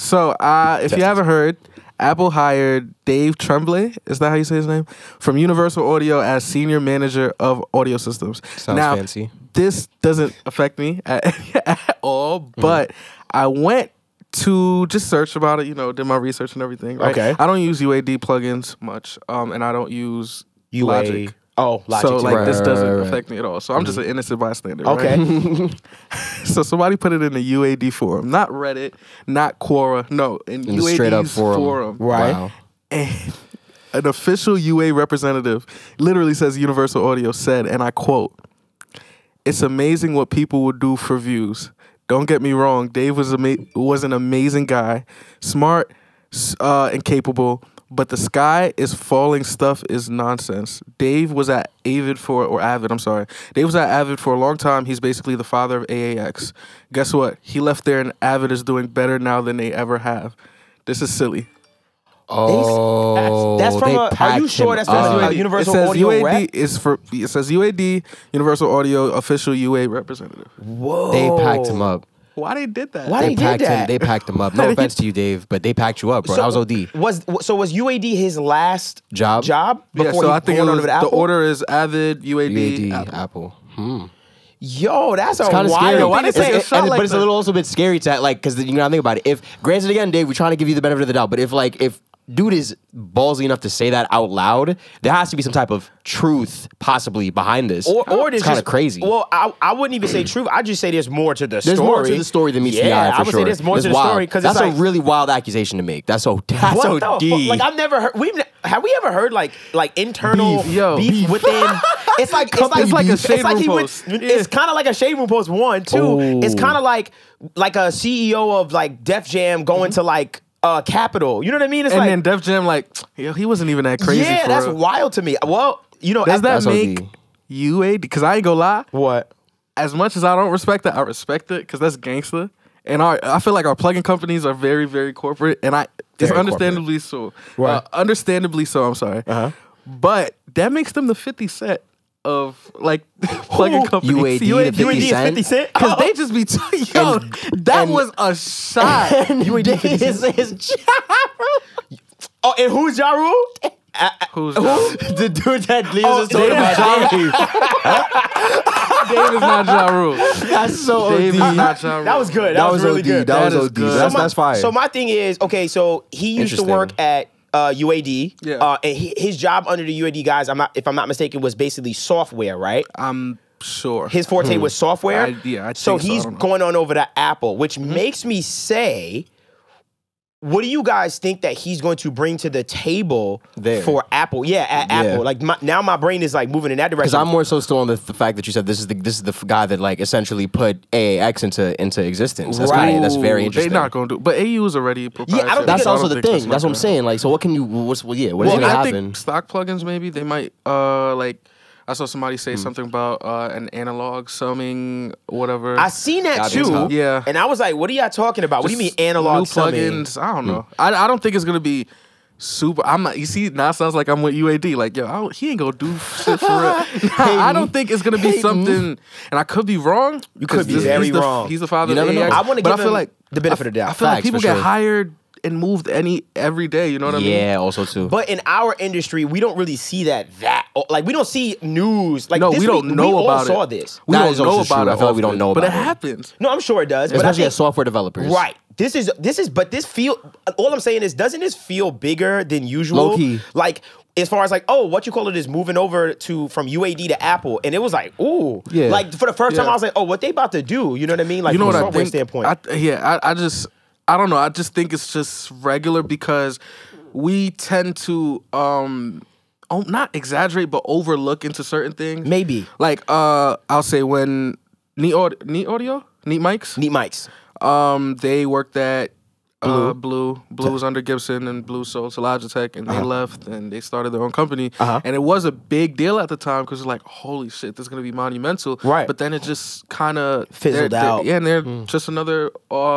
So, if you haven't heard, Apple hired Dave Tremblay, is that how you say his name? From Universal Audio as Senior Manager of Audio Systems. Sounds fancy. This doesn't affect me at all, but I went to just search about it, did my research and everything. Right? Okay. I don't use UAD plugins much, and I don't use Logic. Oh, Logic. So, too. this doesn't affect me at all. So, I'm just an innocent bystander. Okay. Right? So, somebody put it in the UAD forum. Not Reddit, not Quora. No, in UAD's straight up forum. Right. Wow. And an official UA representative literally says Universal Audio said, and I quote, "It's amazing what people would do for views. Don't get me wrong. Dave was an amazing guy, smart and capable. But the sky is falling stuff is nonsense. Dave was at Avid for a long time. He's basically the father of AAX. Guess what? He left there and Avid is doing better now than they ever have. This is silly." Oh, that's from are you sure that's from Universal Audio rep? It says UAD, Universal Audio official UA representative. Whoa. They packed him up. Why they did that? They packed him up. No offense to you, Dave, but they packed you up, bro. That was OD. Was UAD his last job? Yeah, so I think the order is Avid, UAD, Apple. Yo, that's a kind of scary. wild thing to say. But it's a little also a bit scary to because you gotta think about it. If granted again, Dave, we're trying to give you the benefit of the doubt, but if dude is ballsy enough to say that out loud, there has to be some type of truth possibly behind this. Or it's kind of crazy. Well, I wouldn't even say truth. I'd just say there's more to the story. There's more to the story than meets the eye, for sure. I would say there's more to the story. That's a really wild accusation to make. That's OD. Like, I've never heard, have we ever heard like internal beef within? It's like a shade room post. It's kind of like a shade room post. 1, 2. It's kind of like a CEO of like Def Jam going to like Capital. You know what I mean? It's then Def Jam he wasn't even that crazy. Yeah, that's wild to me. Well, does that make UAD? Because I ain't gonna lie. What? As much as I don't respect it, I respect it because that's gangster. And I feel like our plugin companies are very, very corporate, and it's understandably so. Understandably so. I'm sorry. But that makes them the 50 Cent of plugin companies. UAD is 50 Cent? Because they just be that was a shot. UAD is Oh, and who's Ja Rule? Who's who? The dude that Leo's was talking about. Dave is not Ja Rule. That's so Dave is not Ja Rule. That was good. That was really good. That was OD. That's fire. So my thing is, okay, so he used to work at UAD. Yeah. And his job under the UAD guys, if I'm not mistaken, was basically software, right? I'm sure. His forte was software? So he's going on over to Apple, which makes me say, what do you guys think that he's going to bring to the table for Apple? Yeah, at Apple. Like now my brain is like moving in that direction. Because I'm more so still on the fact that you said this is the guy that like essentially put AAX into existence. That's that's very interesting. They're not going to do, but AU is already proprietary. Yeah, that's also the thing. That's what I'm saying. Like, so what can you? What is going to happen? I think stock plugins maybe they might I saw somebody say something about an analog summing, whatever. I seen that too. Yeah. And I was like, what are y'all talking about? What do you mean analog new summing? Plugins? I don't know. I don't think it's going to be super. I'm not. You see, now it sounds like I'm with UAD. Like, yo, he ain't going to do shit for real. I don't think it's going to be something, and I could be wrong. You could be very wrong. He's the father of AAX. I want to give him the benefit of the doubt. I feel like people get hired and moved every day, you know what I mean? Yeah, also too. But in our industry, we don't really see that like we don't see news. Like no, we don't know about it. We all saw this. We don't know about it. I feel like we don't know about it. But it happens. No, I'm sure it does. Especially as software developers. Right. But this feel, all I'm saying is, doesn't this feel bigger than usual? Low key. Like, as far as like, oh, what you call it is moving over from UAD to Apple. And it was like, ooh. Yeah. Like, for the first time, I was like, oh, what they about to do? You know what I mean? Like, from a software standpoint. I don't know. I just think it's just regular because we tend to not exaggerate but overlook into certain things. Maybe. Like I'll say when Neat Mics. They worked at Blue was under Gibson, and Blue sold to Logitech, and they left and they started their own company. And it was a big deal at the time because it's like, holy shit, this is gonna be monumental. Right. But then it just kind of fizzled out. Yeah, and they're just another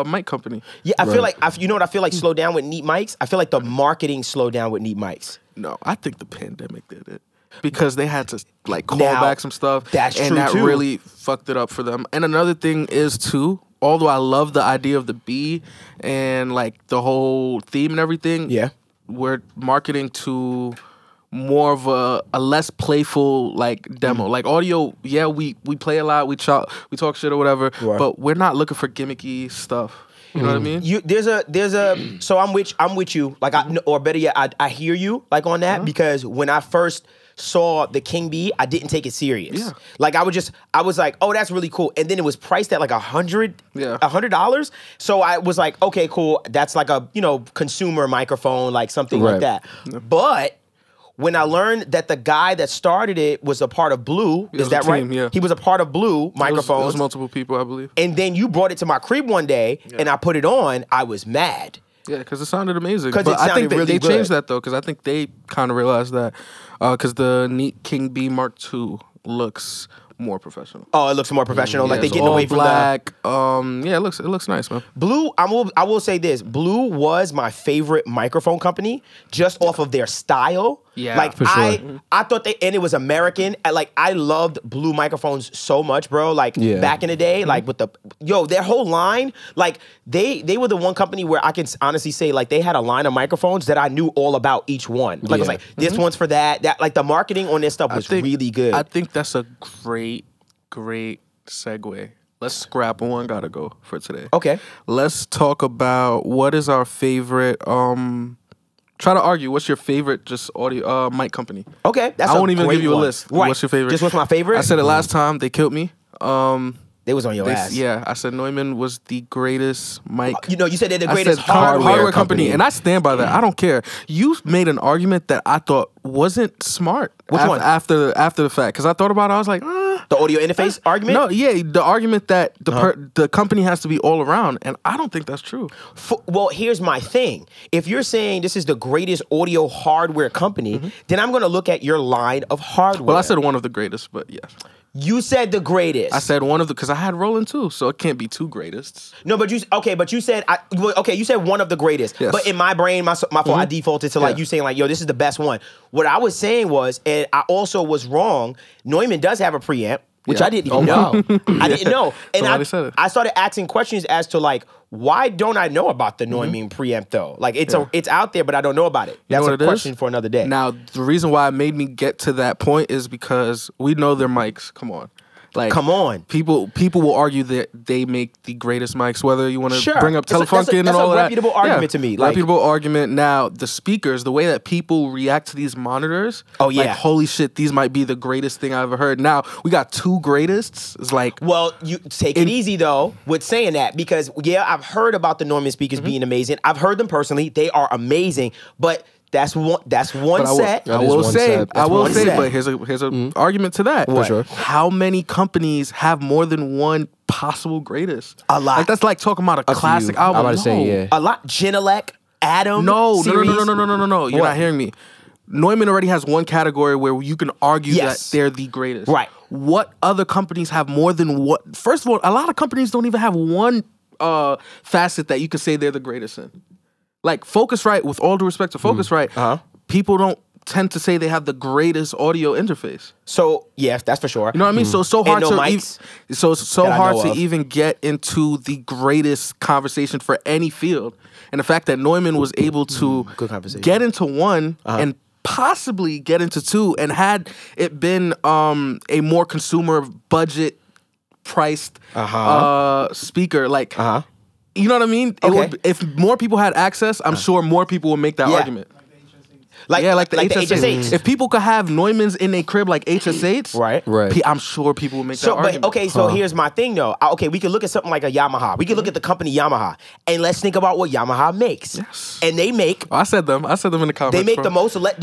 mic company. Yeah, I feel like you know what I feel like slowed down with Neat Mics? I feel like the marketing slowed down with Neat Mics. No, I think the pandemic did it. Because they had to like call back some stuff. That's true, and that too. really fucked it up for them. And another thing is too, although I love the idea of the bee and like the whole theme and everything, we're marketing to more of a less playful like demo. Like audio, we play a lot, we talk shit or whatever, but we're not looking for gimmicky stuff. You know what I mean? There's a so I'm with you. Like or better yet, I hear you like on that because when I first saw the King Bee, I didn't take it serious. Yeah. Like I was like, oh, that's really cool. And then it was priced at like $100. So I was like, okay, cool. That's like a, consumer microphone, like something like that. Yeah. But when I learned that the guy that started it was a part of Blue, is that right? Yeah. He was a part of Blue Microphones. It was multiple people, I believe. And then you brought it to my crib one day and I put it on, I was mad. Yeah, because it sounded amazing. But I think they changed that though, because I think they kind of realized that because the Neat King Bee Mark II looks more professional. Oh, it looks more professional. Like they're getting away from black. It looks nice, man. Blue. I will say this. Blue was my favorite microphone company just off of their style. Yeah, like for sure. I thought and it was American. Like I loved Blue microphones so much, bro. Like back in the day, like with their whole line. Like they were the one company where I can honestly say like they had a line of microphones that I knew all about each one. Like it was like this one's for that. That like the marketing on their stuff was really good. I think that's a great segue. Let's scrap one gotta go for today. Okay. Let's talk about what is our favorite try to argue what's your favorite just audio mic company. Okay. That's I won't even give you a list. Right. What's your favorite? Just what's my favorite? I said it last time, they killed me. They was on your ass. Yeah, I said Neumann was the greatest mic. You said they're the greatest hardware company. And I stand by that. I don't care. You made an argument that I thought wasn't smart. Which one? After the fact. Because I thought about it, I was like, the audio interface argument? No, the argument that the company has to be all around, and I don't think that's true. Well, here's my thing. If you're saying this is the greatest audio hardware company, then I'm going to look at your line of hardware. Well, I said one of the greatest, but yes. You said the greatest. I said one of the, because I had Roland too, so it can't be two greatest. No, but you said, you said one of the greatest. Yes. But in my brain, my fault, I defaulted to like you saying like, yo, this is the best one. What I was saying was, and I also was wrong, Neumann does have a preamp, which I didn't even know. I didn't know. And I started asking questions as to like, why don't I know about the Neumann preamp though? Like it's out there, but I don't know about it. That's a question for another day. Now, the reason why it made me get to that point is because we know their mics. Come on. Like, come on. People will argue that they make the greatest mics, whether you want to bring up Telefunken and all that. That's a reputable argument to me. Like, reputable argument. Now, the speakers, the way that people react to these monitors, like, holy shit, these might be the greatest thing I've ever heard. Now, we got two greatests. It's like... Well, you take it easy, though, with saying that, because, I've heard about the Neumann speakers being amazing. I've heard them personally. They are amazing, but... That's one set. I will say, but here's an argument to that. For sure. How many companies have more than one possible greatest? A lot. Like that's like talking about a classic album. I'm about to say, a lot. Genelec, Adam. No. You're not hearing me. Neumann already has one category where you can argue that they're the greatest. Right. What other companies have more than what? First of all, a lot of companies don't even have one facet that you could say they're the greatest in. Like Focusrite, with all due respect to Focusrite, people don't tend to say they have the greatest audio interface. So yes, that's for sure. You know what I mean? So it's so hard to even get into the greatest conversation for any field. And the fact that Neumann was able to get into one and possibly get into two, and had it been a more consumer budget priced speaker, like. You know what I mean? If more people had access, I'm sure more people would make that argument. Like the HSH. If people could have Neumanns in their crib like HSH, right. I'm sure people would make that argument. But so here's my thing though. We could look at something like a Yamaha. We could look at the company Yamaha, and let's think about what Yamaha makes. Yes. And they make. I said them in the comments. They make the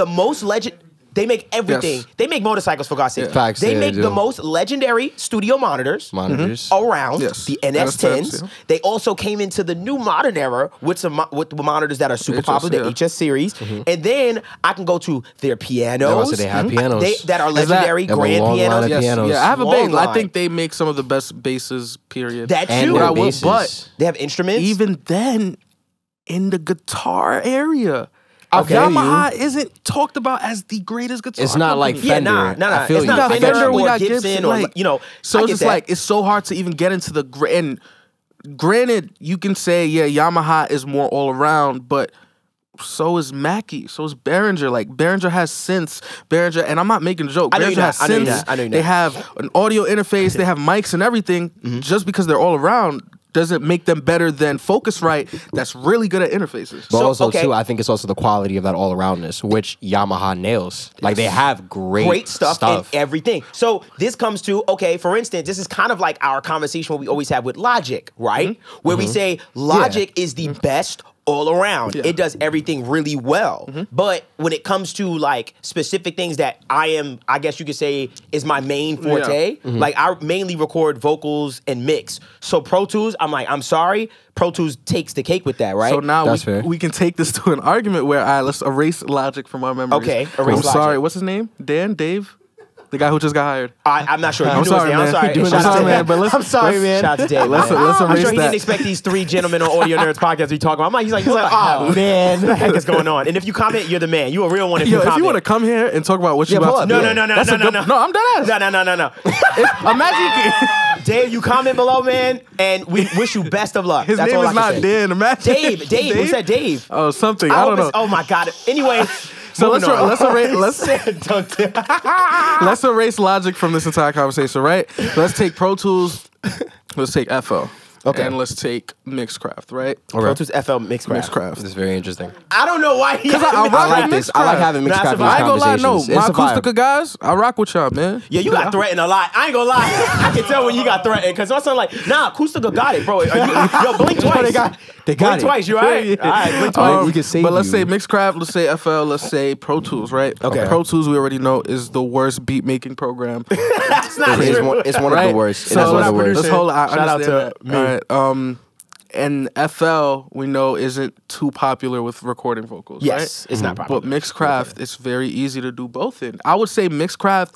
most legend. They make everything. Yes. They make motorcycles, for God's sake. Facts, they make the most legendary studio monitors around, the NS10s. They also came into the new modern era with the monitors that are super popular, the HS series. And then I can go to their pianos. They have pianos. That are legendary grand pianos. Yeah, I have a big. I think they make some of the best basses, period. But they have instruments. Even then, in the guitar area. Yamaha isn't talked about as the greatest guitar. It's not like Fender. I feel it's not Fender. We got Gibson, or so it's just like it's so hard to even get into the and granted, you can say, yeah, Yamaha is more all around, but so is Mackie, so is Behringer. Like, Behringer has synths. Behringer, and I'm not making a joke. Behringer has synths. They have an audio interface. They have mics and everything. Just because they're all around doesn't make them better than Focusrite that's really good at interfaces. But also, too, I think it's also the quality of that all-aroundness, which Yamaha nails. Like, they have great stuff and everything. So this comes to, okay, for instance, this is kind of like our conversation we always have with Logic, right? Where we say Logic is the best all around. It does everything really well. But when it comes to like specific things that I guess you could say is my main forte, like I mainly record vocals and mix. So Pro Tools, I'm like, I'm sorry, Pro Tools takes the cake with that, right? So now we can take this to an argument where let's erase Logic from our memories. Okay, erase I'm Logic. sorry, what's his name? Dave? The guy who just got hired. I'm not sure. I'm sorry, man. I'm sorry. I'm sorry, man. But I'm sorry, man. Shout out to Dave. Let's I'm erase sure he that. didn't expect these three gentlemen on Audio Nerds podcast to be talking about. He's like, oh man, what the heck is going on? And if you comment, you're the man. You a real one if you comment. If you want to come here and talk about what you about to do. No. No, I'm dead ass. No. Imagine Dave, you comment below, man, and we wish you best of luck. his That's name all is I not can say. Dan. Imagine Dave. Who said Dave? Oh, something. I don't know. Oh my God. Anyway. So let's erase Logic from this entire conversation, right? Let's take Pro Tools. Let's take FL. Okay. And let's take Mixcraft, right? Pro Tools FL Mixcraft. This is very interesting. I don't know why. Because I like this. I like having Mixcraft. I ain't gonna lie, no. My Acoustica guys, I rock with y'all, man. Yeah, you got threatened a lot. I ain't gonna lie. I can tell when you got threatened. Because my son like, nah, Acoustica got it, bro. Yo, blink twice. They got blink twice, you all right? All right, blink twice. We can save But let's say Mixcraft, let's say FL, let's say Pro Tools, right? Okay. Pro Tools, we already know, is the worst beat-making program. That's not true. It's one of the worst. So let's hold on. Shout out to me. All right. And FL, we know, isn't too popular with recording vocals, right? Yes, it's not popular. But Mixcraft, it's very easy to do both in. I would say Mixcraft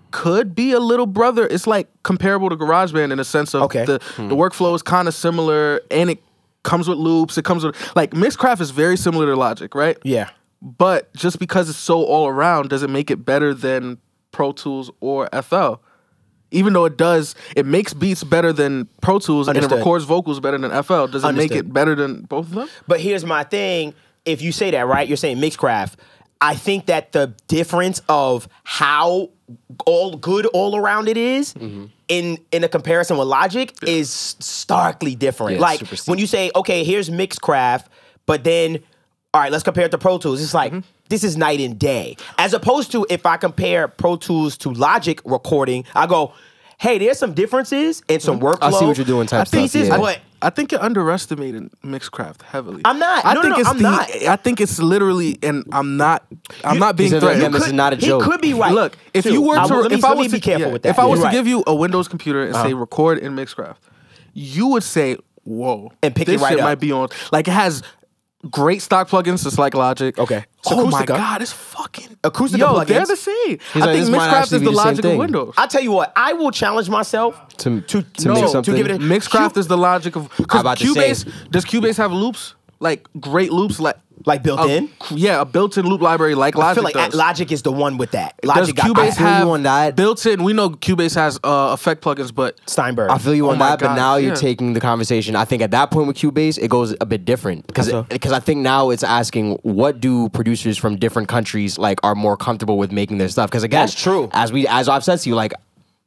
could be a little brother. It's like comparable to GarageBand in a sense of the workflow is kind of similar, and it comes with loops. It comes with, like, Mixcraft is very similar to Logic, right? Yeah. But just because it's so all around doesn't make it better than Pro Tools or FL. Even though it makes beats better than Pro Tools and it records vocals better than FL. Does it make it better than both of them? But here's my thing. If you say that, right, you're saying Mixcraft. I think that the difference of how all around it is in a comparison with Logic is starkly different. Like when you say, okay, here's Mixcraft, but then, all right, let's compare it to Pro Tools. It's like, this is night and day. As opposed to if I compare Pro Tools to Logic recording, I go, hey, there's some differences and some workflow. I see what you're doing type stuff. But I think you're underestimating Mixcraft heavily. I'm not. I'm not. I think it's literally, and I'm not being threatened. This is not a joke. He could be right. Look, if you were to, if I was be careful with that. If I was to give you a Windows computer and say record in Mixcraft, you would say, whoa, and pick this it right shit up. might be on. Like, it has great stock plugins, just like Logic. Okay. Oh my God, it's fucking Acoustica plugins. They're plugins. the same. He's I like, think this might Mixcraft actually is be the the same Logic of thing. Windows. I'll tell you what, I will challenge myself to make something. to give it a Mixcraft is the Logic of, because Cubase, does Cubase have loops? Like great loops, like built in? Yeah, a built-in loop library like Logic I feel like does. Logic is the one with that. Does Logic got Cubase have on that? built-in? We know Cubase has effect plugins, but Steinberg. I feel you on my that, but God, now you're taking the conversation. I think at that point with Cubase, it goes a bit different because I think now it's asking what do producers from different countries like are more comfortable with making their stuff. Because again, That's true. As I've said to you, like,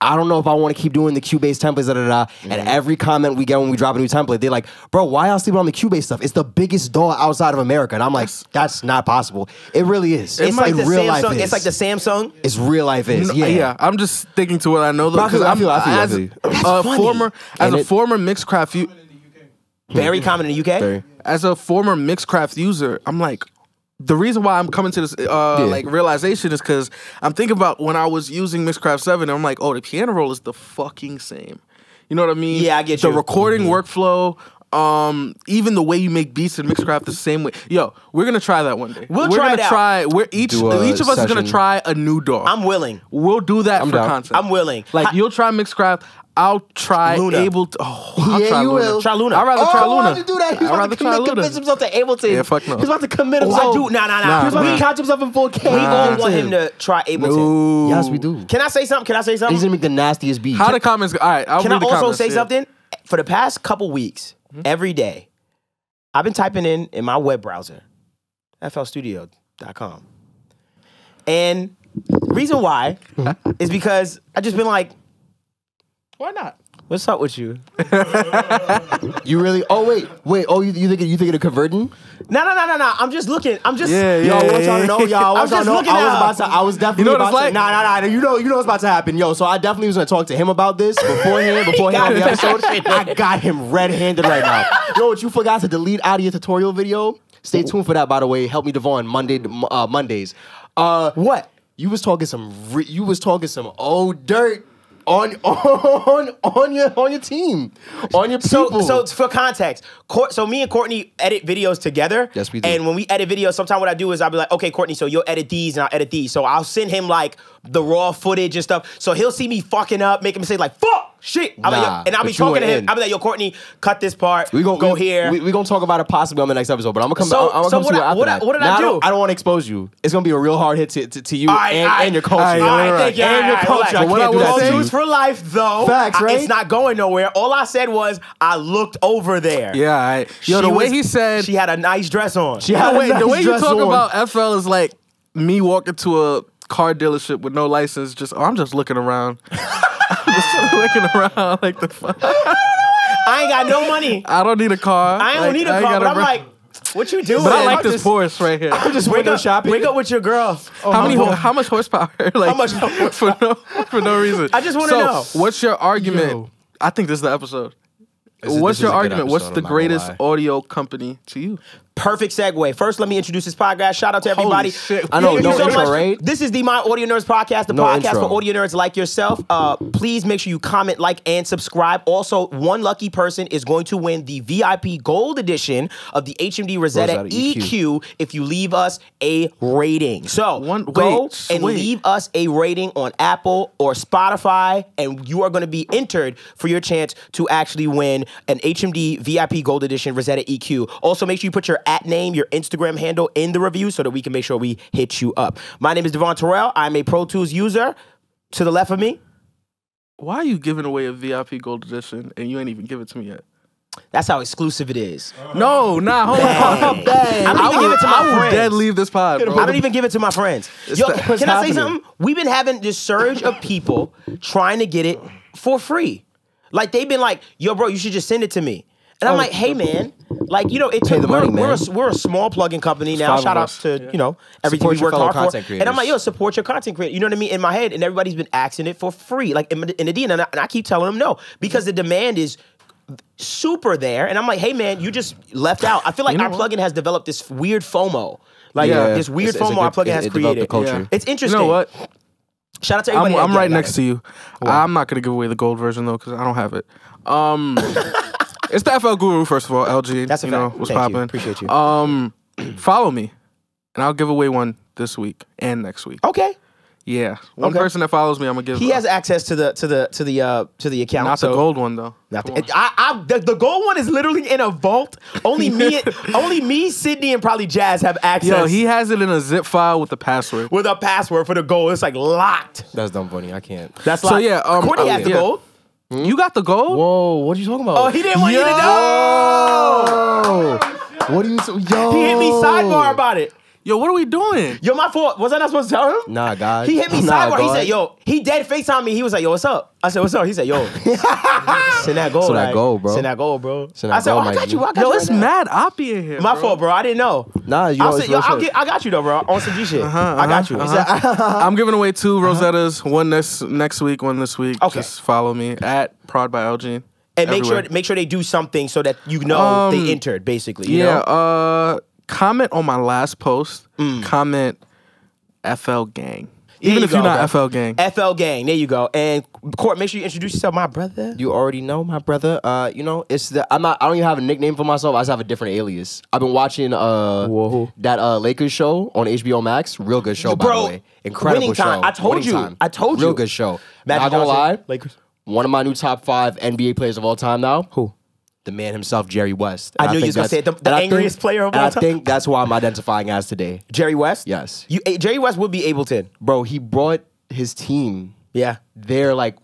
I don't know if I want to keep doing the Cubase templates, And every comment we get when we drop a new template, they're like, bro, why y'all sleeping on the Cubase stuff? It's the biggest DAW outside of America. And I'm like, that's not possible. It really is. It's like the real life Samsung. is. It's like the Samsung. It's real life is. Yeah. I'm just sticking to what I know though. I feel As a former Mixcraft Very common in the UK. as a former Mixcraft user, I'm like, the reason why I'm coming to this like realization is because I'm thinking about when I was using Mixcraft 7, and I'm like, oh, the piano roll is the fucking same. You know what I mean? Yeah, I get you. The recording workflow, even the way you make beats in Mixcraft the same way. Yo, we're gonna try that one day. We're gonna try. Each of us is gonna try a new DAW. I'm willing. We'll do that for down. content. I'm willing. Like, you'll try Mixcraft. I'll try Luna. Ableton. I'll try you Luna. will. Try Luna. I'd rather try Luna. Why'd you do that? He's about to convince himself to Ableton. Yeah, fuck no. He's about to commit himself. Nah. He's about to catch himself in 4K. We all want him to try Ableton. No. Yes, we do. Can I say something? He's gonna make the nastiest beat. How the comments go? All right, I'll Can read I the also comments, say something? for the past couple weeks, every day, I've been typing in my web browser, flstudio.com. And the reason why is because I just been like, why not? What's up with you? You really? Oh wait. Oh, you think of converting? No. I'm just looking. I'm just. Yo, what y'all know? Y'all, I'm just looking. I was definitely about to. Nah. You know what's about to happen, yo. So I definitely was gonna talk to him about this beforehand. Before he on the episode, I got him red-handed right now. Yo, what you forgot to delete out of your tutorial video? Stay tuned for that. By the way, help me Devvon Mondays. What? You was talking some old dirt. On your team, on your people. So for context, so me and Courtney edit videos together. Yes, we do. And when we edit videos, sometimes what I do is I'll be like, okay, Courtney, so you'll edit these and I'll edit these. So I'll send him like the raw footage and stuff. So he'll see me fucking up, making mistakes like, fuck, shit. And I'll be talking to him. I'll be like, yo, Courtney, cut this part. We gonna go here. We're gonna talk about it possibly on the next episode, but I'm gonna come to you after that. What did I do? I don't want to expose you. It's gonna be a real hard hit to you and your culture. All right, thank you. And your culture. But what I will say is for life, though. Facts, right? It's not going nowhere. All I said was I looked over there. Yeah, the way he said she had a nice dress on. The way you talk about FL is like me walking to a car dealership with no license. I'm just looking around. I'm just looking around like the fuck. I ain't got no money. I don't need a car. I don't need a car. But I'm like, what you doing? But I like this Porsche right here. I'm just window shopping. Wake up with your girl. How much horsepower? Like, how much for no reason. I just want to know. What's your argument? Yo. I think this is the episode. What's your argument? What's the greatest audio company to you? Perfect segue. First, let me introduce this podcast. Shout out to everybody. Holy shit. I know, no intro, right? This is the My Audio Nerds podcast, the podcast for audio nerds like yourself. Please make sure you comment, like, and subscribe. Also, one lucky person is going to win the VIP Gold Edition of the HMD Rosetta EQ if you leave us a rating. So, go and leave us a rating on Apple or Spotify, and you are going to be entered for your chance to actually win an HMD VIP Gold Edition Rosetta EQ. Also, make sure you put your @name, your Instagram handle in the review so that we can make sure we hit you up. My name is Devvon Terrell. I'm a Pro Tools user. To the left of me. Why are you giving away a VIP Gold Edition and you ain't even give it to me yet? That's how exclusive it is. No, nah, hold on. I don't even give it to my friends. I would dead leave this pod, bro. I don't even give it to my friends. Yo, can I say something? We've been having this surge of people trying to get it for free. Like, they've been like, yo, bro, you should just send it to me. And I'm like, hey, man, like, you know, it took, we're a small plugin company now. Shout out to, you know, everything we work hard for. Creators. And I'm like, yo, support your content creator. You know what I mean? In my head, and everybody's been asking it for free, like in the DM. And I keep telling them no, because the demand is super there. And I'm like, hey, man, you just left out. I feel like our plugin has developed this weird FOMO. Like, this weird FOMO our plugin has created. It's interesting. You know what? Shout out to everybody. I'm right next to you. I'm not going to give away the gold version, though, because I don't have it. It's the FL Guru, first of all, LG. That's a fact. What's popping. Appreciate you. Follow me, and I'll give away one this week and next week. Okay. Yeah, one person that follows me, I'm gonna give. He has access to the account. Not the gold one though. The gold one is literally in a vault. Only me, Sydney, and probably Jazz have access. Yo, he has it in a zip file with a password. With a password for the gold, it's like locked. That's dumb funny. I can't. That's locked. So yeah, Courtney has the gold. You got the gold? Whoa, what are you talking about? Oh, he didn't want you to know. What are you? He hit me sidebar about it. Yo, what are we doing? Yo, my fault. Was I not supposed to tell him? Nah, God. He hit me sidebar. He said, yo, he dead FaceTime me. He was like, yo, what's up? I said, what's up? He said, yo, send that gold. Send that gold, bro. Send that gold, bro. I said, I got you. Yo, it's mad oppy in here. My fault, bro. I didn't know. Nah, you know, I got you, though, bro. On some G shit. I got you. I'm giving away 2 Rosettas. One next week, one this week. Okay. Just follow me at Prod by LG. And make sure they do something so that you know they entered, basically. You know? Comment on my last post. Comment FL Gang. Even if you're not FL Gang. FL Gang. There you go. And Court, make sure you introduce yourself, my brother. You already know, my brother. You know, it's I don't even have a nickname for myself. I just have a different alias. I've been watching that Lakers show on HBO Max. Real good show, by the way. Incredible show. I told you. Real good show. Not gonna lie. Lakers. One of my new top 5 NBA players of all time now. Who? The man himself, Jerry West. I knew you was going to say the angriest player of all time. I think that's who I'm identifying as today. Jerry West? Yes. Jerry West would be Ableton. Bro, he brought his team. Yeah. They're like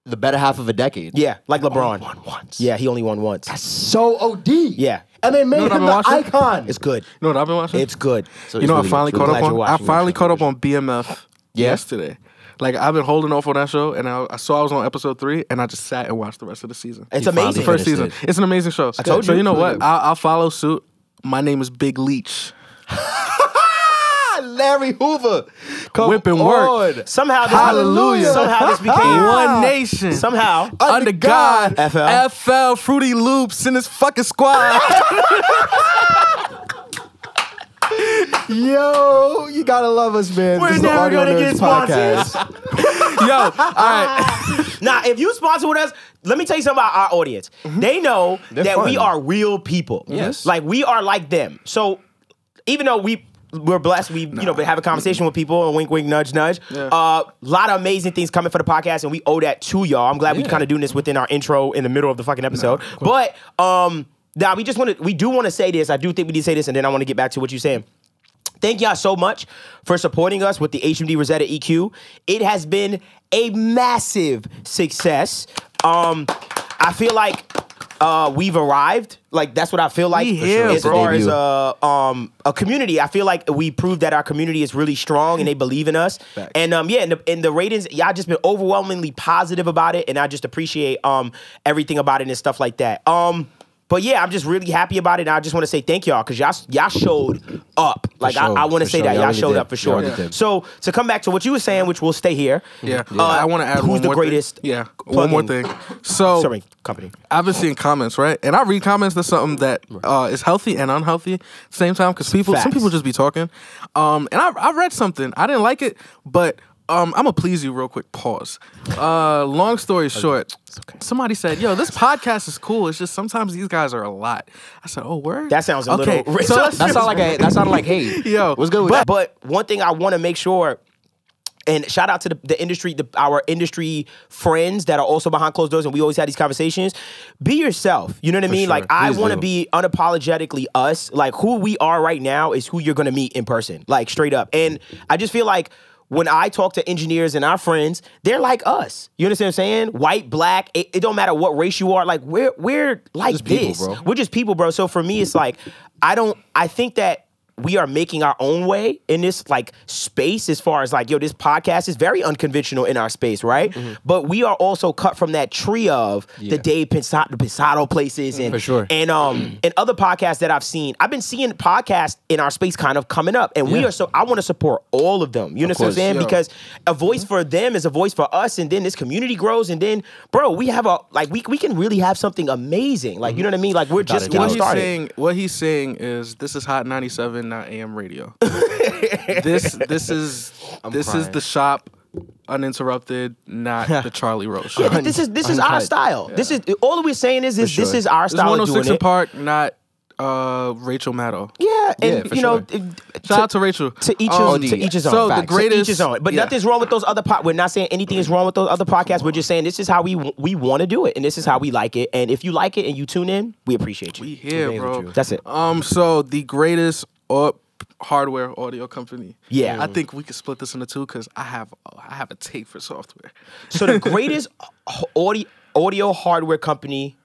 the better half of a decade. Yeah, like LeBron. Only won once. Yeah, he only won once. That's so OD. Yeah. And they made him the icon. It's good. You know what I've been watching? It's good. So you know really I finally caught up on? I finally caught up on BMF yesterday. Like, I've been holding off on that show, and I saw I was on episode 3, and I just sat and watched the rest of the season. It's amazing. The first season. It's an amazing show. I told you. So you know what? I'll follow suit. My name is Big Leech. Larry Hoover. Whipping work. Somehow this became one nation. Somehow. Under God. FL. Fruity Loops in his fucking squad. Yo, you gotta love us, man. We're never gonna get sponsors. Yo, all right. Now, if you sponsor with us, let me tell you something about our audience. They know that we are real people. Yes. Like, we are like them. So, even though we're blessed, we been having a conversation with people, and wink, wink, nudge, nudge. Yeah. Lot of amazing things coming for the podcast, and we owe that to y'all. I'm glad we kind of doing this within our intro in the middle of the fucking episode. But, now, we do want to say this. I do think we need to say this, and then I want to get back to what you're saying. Thank y'all so much for supporting us with the HMD Rosetta EQ. It has been a massive success. I feel like we've arrived. Like, that's what I feel like. As far as a community, I feel like we proved that our community is really strong and they believe in us. Facts. And in the ratings, y'all just been overwhelmingly positive about it, and I just appreciate everything about it and stuff like that. But yeah, I'm just really happy about it, and I just want to say thank y'all, because y'all showed up. Like, I want to say that y'all really showed up for sure. Yeah. So to come back to what you were saying, which will stay here. Yeah. I want to add who's the greatest? Yeah. One more thing. So Sorry, company. I've been seeing comments, right? And I read comments. That's something that is healthy and unhealthy at the same time, because some people just be talking. And I read something. I didn't like it, but I'm gonna please you real quick. Pause. Long story short, somebody said, "Yo, this podcast is cool. It's just sometimes these guys are a lot." I said, "Oh, word." That sounds a little rich. So that sounded like, hey, yo, what's good with that? But one thing I want to make sure, and shout out to the industry, our industry friends that are also behind closed doors, and we always have these conversations. Be yourself. You know what I mean? Sure. Like, I want to be unapologetically us. Like, who we are right now is who you're gonna meet in person. Like, straight up. And I just feel like, when I talk to engineers and our friends, they're like us. You understand what I'm saying? White, black, it don't matter what race you are. Like, we're like just this. People, bro. We're just people, bro. So for me, it's like, I think that we are making our own way in this, like, space, as far as, like, yo, this podcast is very unconventional in our space, right? Mm-hmm. But we are also cut from that tree of the Dave Pensado places and for sure. And other podcasts that I've seen. I've been seeing podcasts in our space kind of coming up, and I want to support all of them. You understand what I'm saying? Because a voice for them is a voice for us, and then this community grows, and then, bro, we have we can really have something amazing. Like, you know what I mean? Like, we're just getting started. What he's saying is, this is Hot 97, not AM radio. This is the shop, uninterrupted, not the Charlie Rose show. Yeah, this is our style. Yeah. This is all we're saying is this is our style. This is 106 in in Park, not Rachel Maddow. Yeah, and you know, shout out to Rachel. To each his own. So facts. the greatest, to each his own. But nothing's wrong with those other podcasts. We're not saying anything is wrong with those other podcasts. We're just saying this is how we want to do it, and this is how we like it. And if you like it and you tune in, we appreciate you. We here, bro. That's it. So the greatest hardware audio company. Yeah, I think we could split this into two, because I have a tape for software. So the greatest audio hardware company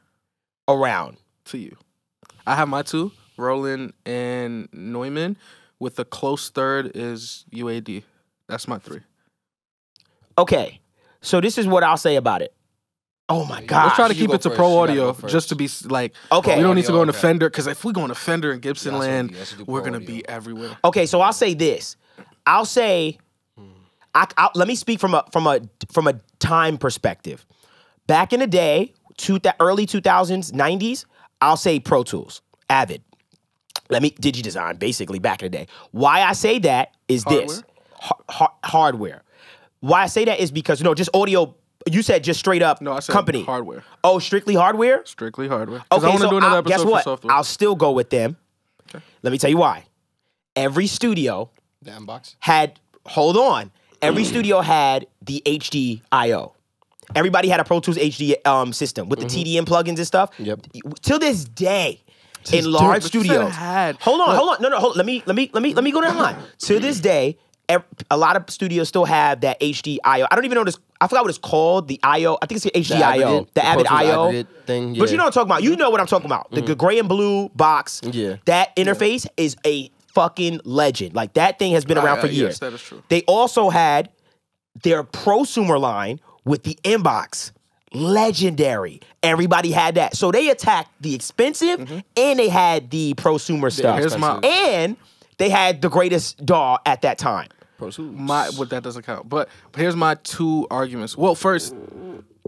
around. To you, I have my two, Roland and Neumann. With a close third is UAD. That's my three. Okay, so this is what I'll say about it. Oh my God! Let's try to keep it to pro audio, just to be like, okay. We don't need to go into Fender, because if we go into Fender and Gibson land, we're gonna be everywhere. Okay, so I'll say this. I'll say, let me speak from a time perspective. Back in the day, early 2000s, 90s, I'll say Pro Tools, Avid. DigiDesign, basically, back in the day. Why I say that is this. Hardware. Why I say that is because, just audio. You said just straight up I said company. Hardware. Oh, strictly hardware? Strictly hardware. Okay, so guess what? For software. I'll still go with them. Okay. Let me tell you why. Every studio hold on. Every studio had the HD I/O. Everybody had a Pro Tools HD system with the TDM plugins and stuff. Yep. Till this day, in large studios. Hold on. No. Let me go down the line. To this day, a lot of studios still have that HD IO. I don't even know this. I forgot what it's called. The IO. I think it's the HD IO. The Avid IO thing. Yeah. But you know what I'm talking about. You know what I'm talking about. The gray and blue box. Yeah. That interface is a fucking legend. Like that thing has been around for years. Yes, that is true. They also had their prosumer line with the inbox. Legendary. Everybody had that. So they attacked the expensive and they had the prosumer stuff. And they had the greatest DAW at that time. That doesn't count. But here's my two arguments. Well, first,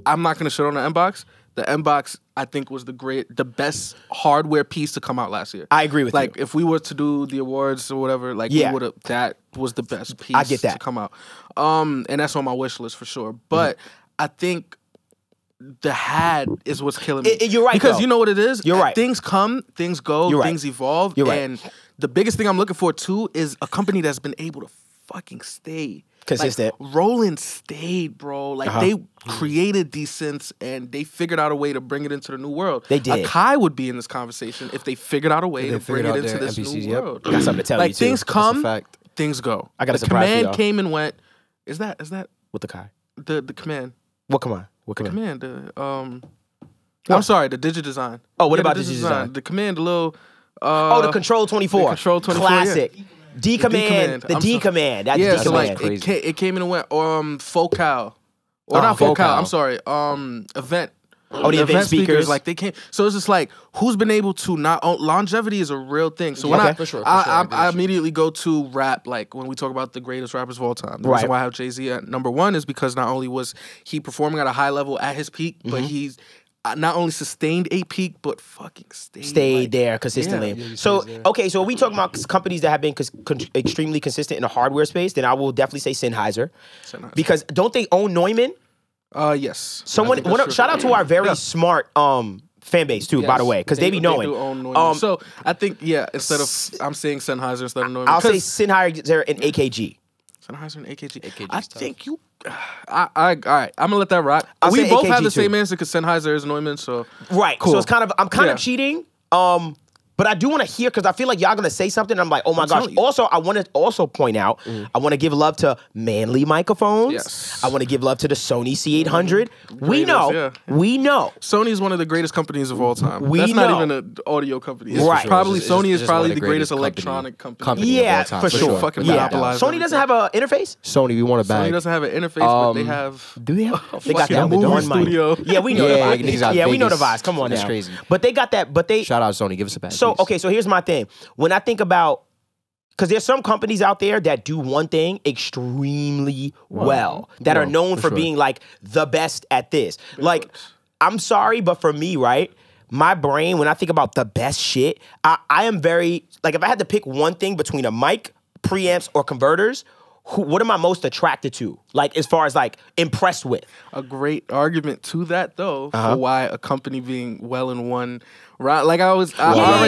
I'm not gonna shit on the inbox. The inbox, I think, was the best hardware piece to come out last year. I agree with you. Like, if we were to do the awards or whatever, like, we would have. That was the best piece I get that. to come out. And that's on my wish list for sure. But I think the had is what's killing me. You're right, because though. you know what it is. You're right. Things come, things go, things evolve. You're right. And the biggest thing I'm looking for too is a company that's been able to fucking stay consistent. Like, Roland stayed, bro. Like they created these synths and they figured out a way to bring it into the new world. They did. Akai would be in this conversation if they figured out a way to bring it into this MPCs, new world. I got something to tell like you too. things come, things go. I got a the surprise for command y'all. came and went. Is that With the Kai. the command? What command? What command? I'm sorry, the DigiDesign. Oh, what about DigiDesign? The command, the little. The Control 24. The Control 24. Classic. Yeah. D command. The D command. That's D command. So like it came in and went Focal. Or not Focal, I'm sorry. Event. Oh, the event speakers. Like they came. So it's just like, who's been able to not longevity is a real thing. So when I immediately go to rap, like when we talk about the greatest rappers of all time. The reason why I have Jay-Z at number one is because not only was he performing at a high level at his peak, but he's not only sustained a peak, but fucking stayed there consistently. Yeah. So, okay, so we talking about companies that have been extremely consistent in the hardware space, then I will definitely say Sennheiser. Because don't they own Neumann? Yes. Someone, shout out to our very smart fan base too, by the way, because they be knowing. They do own Neumann. So I think, instead of, I'm saying Sennheiser instead of Neumann. I'll say Sennheiser and AKG. Sennheiser and AKG. I think you. All right. I'm gonna let that rock. We both have the same answer because Sennheiser is Neumann. So right. Cool. So it's kind of I'm cheating. But I do want to hear because I feel like y'all gonna say something. And I'm like, oh my gosh. Also, I want to also point out. I want to give love to Manley microphones. Yes. I want to give love to the Sony C800. We know. Sony is one of the greatest companies of all time. That's not even an audio company. It's probably Sony is probably the greatest electronic company. Yeah, for sure. Fucking monopolize. Sony doesn't have an interface. Sony, we want a bag. Sony doesn't have an interface, but they have. Do they have? They got that movie studio. Yeah, we know the vibes. Yeah, we know the vibes. Come on now. That's crazy. But they got that. But they shout out Sony. Give us a bag. So okay, so here's my thing. When I think about, because there's some companies out there that do one thing extremely well, that are known for being like the best at this. Like, I'm sorry, but for me, right, my brain, when I think about the best shit, I am very, like if I had to pick one thing between a mic, preamps, or converters, what am I most attracted to? Like, as far as like impressed with? A great argument to that, though, for why a company being well in one round. Like I already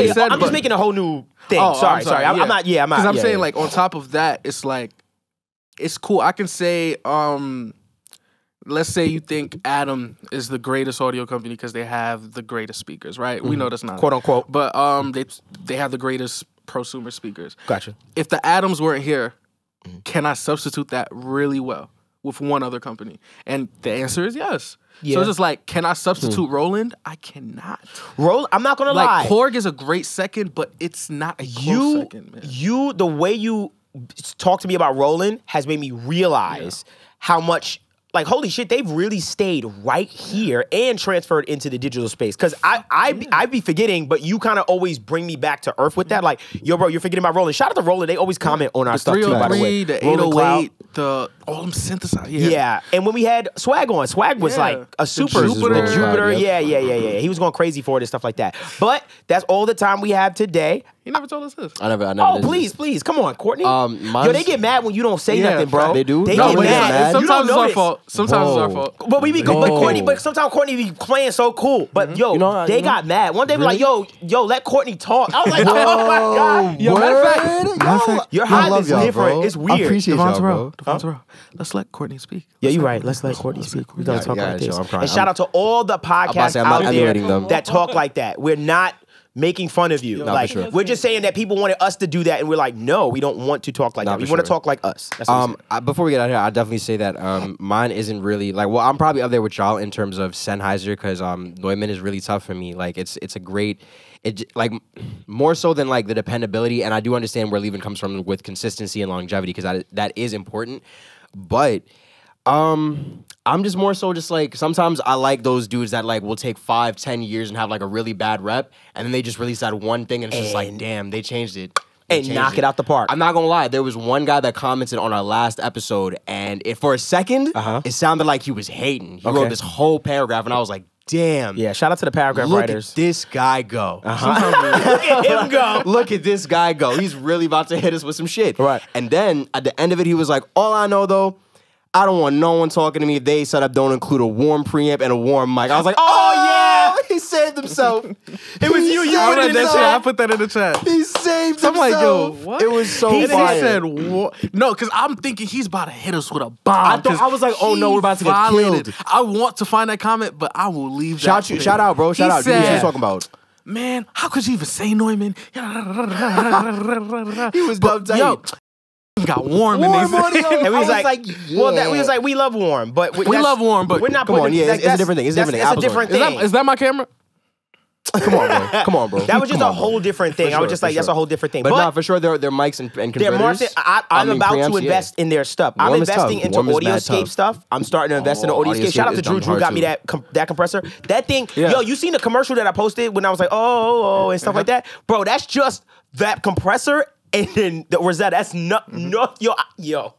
said, I'm just making a whole new thing. Sorry. I'm not. Because I'm saying, like, on top of that, it's like, it's cool. I can say, let's say you think Adam is the greatest audio company because they have the greatest speakers, right? We know that's not quote unquote, but they have the greatest prosumer speakers. Gotcha. If the Adams weren't here, can I substitute that really well with one other company? And the answer is yes. Yeah. So it's just like, can I substitute Roland? I cannot. Roland, I'm not gonna lie. Korg is a great second, but it's not a close second, man. The way you talk to me about Roland has made me realize how much. Like, holy shit, they've really stayed right here and transferred into the digital space. Because I be forgetting, but you kind of always bring me back to earth with that. Like, yo, bro, you're forgetting about Roland. Shout out to Roland. They always comment on our stuff, too, by the way. The 808, all them synthesizers. Yeah. And when we had Swag on, Swag was like a super. The Jupiter. Yeah. He was going crazy for it and stuff like that. But that's all the time we have today. He never told us this. I never. Oh, please. Come on, Courtney. Yo, they get mad when you don't say nothing, bro. They do? They get mad. Sometimes it's our fault. Sometimes it's our fault. But we be but sometimes Courtney be playing so cool. But yo, they got mad. One day we like, yo, let Courtney talk. I was like, oh my God. Yo, matter of fact, your hype is different. Bro. It's weird. I appreciate y'all, bro. Devvon Terrell. Let's let Courtney speak. Yeah, you're right. Let's let Courtney speak. We're gonna talk like this. And shout out to all the podcasts out there that talk like that. We're not making fun of you. Like, for sure. we're just saying that people wanted us to do that, and we're like, no, we don't want to talk like that. We want to talk like us. That's what before we get out of here, I'll definitely say that mine isn't really like. Well, I'm probably up there with y'all in terms of Sennheiser because Neumann is really tough for me. Like, it's a great. Like more so than like the dependability, and I do understand where Levin comes from with consistency and longevity because that is important. But I'm just more so just like sometimes I like those dudes that like will take 5-10 years and have like a really bad rep, and then they just release that one thing and it's just like, damn, they changed it. and knock it out the park. I'm not gonna lie, there was one guy that commented on our last episode, and if for a second it sounded like he was hating. He wrote this whole paragraph, and I was like, damn. Yeah, shout out to the paragraph writers. Look at this guy go. Look at him go. Look at this guy go. He's really about to hit us with some shit. Right. And then at the end of it, he was like, all I know though, I don't want no one talking to me if they setup don't include a warm preamp and a warm mic. I was like, oh yeah, he saved himself. It was you. You I put it read in the that shit. chat. I put that in the chat. He saved himself. I'm like, yo, what? It was so He fire. said, what? No, because I'm thinking he's about to hit us with a bomb. I was like, oh no, we're about to get violated. killed. I want to find that comment, but I will leave that. Shout out, bro. Shout out. Said, What you talking about? Man, how could you even say Neumann? He was dumb tight. Yo, got warm in these. And we was like, yeah. well, we was like, we love warm, but We love warm, but we're not. come on, putting, yeah, like, it's a different thing. It's a different thing. That's a different thing. Is that my camera? Come on, bro. Come on, bro. That was just a whole different thing. I was just like, that's a whole different thing. But no, for sure, they're mics and they're converters. I'm about to invest in their stuff. I'm Warm is investing tough. into Warm is mad Audioscape tough. stuff. I'm starting to invest in the Audioscape. Shout out to Drew. is Drew dumb got me hard, that compressor. That thing, yo, you seen the commercial that I posted when I was like, oh, and stuff like that? Bro, that's just that compressor and then the Rosetta. That's yo.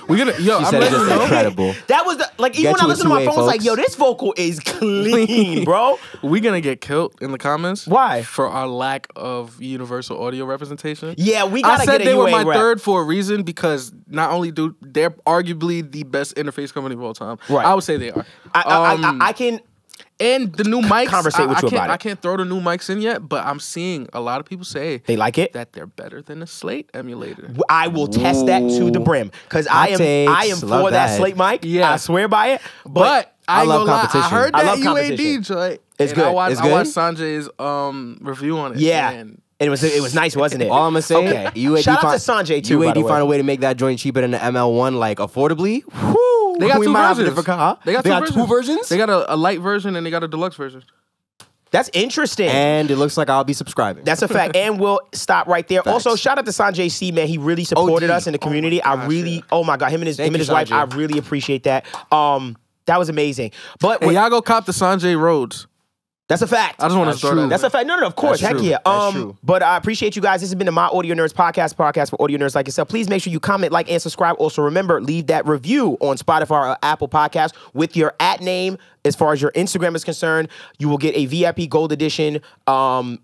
We're gonna, yo, I'm letting you know. Incredible. That was the, like, even Get when I to it listened to my 2A, phone, I was like, folks. yo, this vocal is clean, bro. We're gonna get killed in the comments. Why? For our lack of universal audio representation. Yeah, we I gotta said get a they were UA my rep. third for a reason because not only do they're arguably the best interface company of all time. Right. I would say they are. I can. And the new mics. Conversate with you about it. I can't throw the new mics in yet, but I'm seeing a lot of people say They like it. that they're better than the Slate emulator. I will test that to the brim because I am for Love that that. Slate mic. Yeah. I swear by it. But I love ain't gonna lie, competition. I heard I that love competition. UAD joint. It's and good. I watched, It's I watched good? Sanjay's review on it. Yeah. And And it was nice, wasn't it? All I'm gonna say, Okay. UAD Shout out to Sanjay too. by the UAD way. find a way to make that joint cheaper than the ML1, like affordably. Whew. they got We two might have a versions. different car. They got two versions. They got a light version and they got a deluxe version. That's interesting. And it looks like I'll be subscribing. That's a fact. And we'll stop right there. Facts. Also, shout out to Sanjay C, man. He really supported OD. us in the community. I really, oh my God, him and his Thank you, wife, I Sanjay. really appreciate that. That was amazing. But Hey, y'all go cop the Sanjay Rhodes. that's a fact. I just want to That's start true. that. That's a fact. No, of course. That's Heck true. yeah. That's true. But I appreciate you guys. This has been the My Audio Nerds podcast for audio nerds like yourself. Please make sure you comment, like, and subscribe. Also, remember, leave that review on Spotify or Apple Podcasts with your @name. As far as your Instagram is concerned, you will get a VIP Gold Edition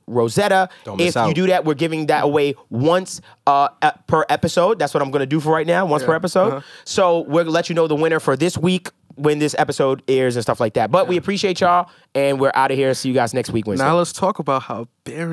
Rosetta. Don't miss If out. you do that, we're giving that away once per episode. That's what I'm going to do for right now, once per episode. So we're going to let you know the winner for this week when this episode airs and stuff like that. But we appreciate y'all, and we're out of here. See you guys next week, Wednesday. Now let's talk about how barren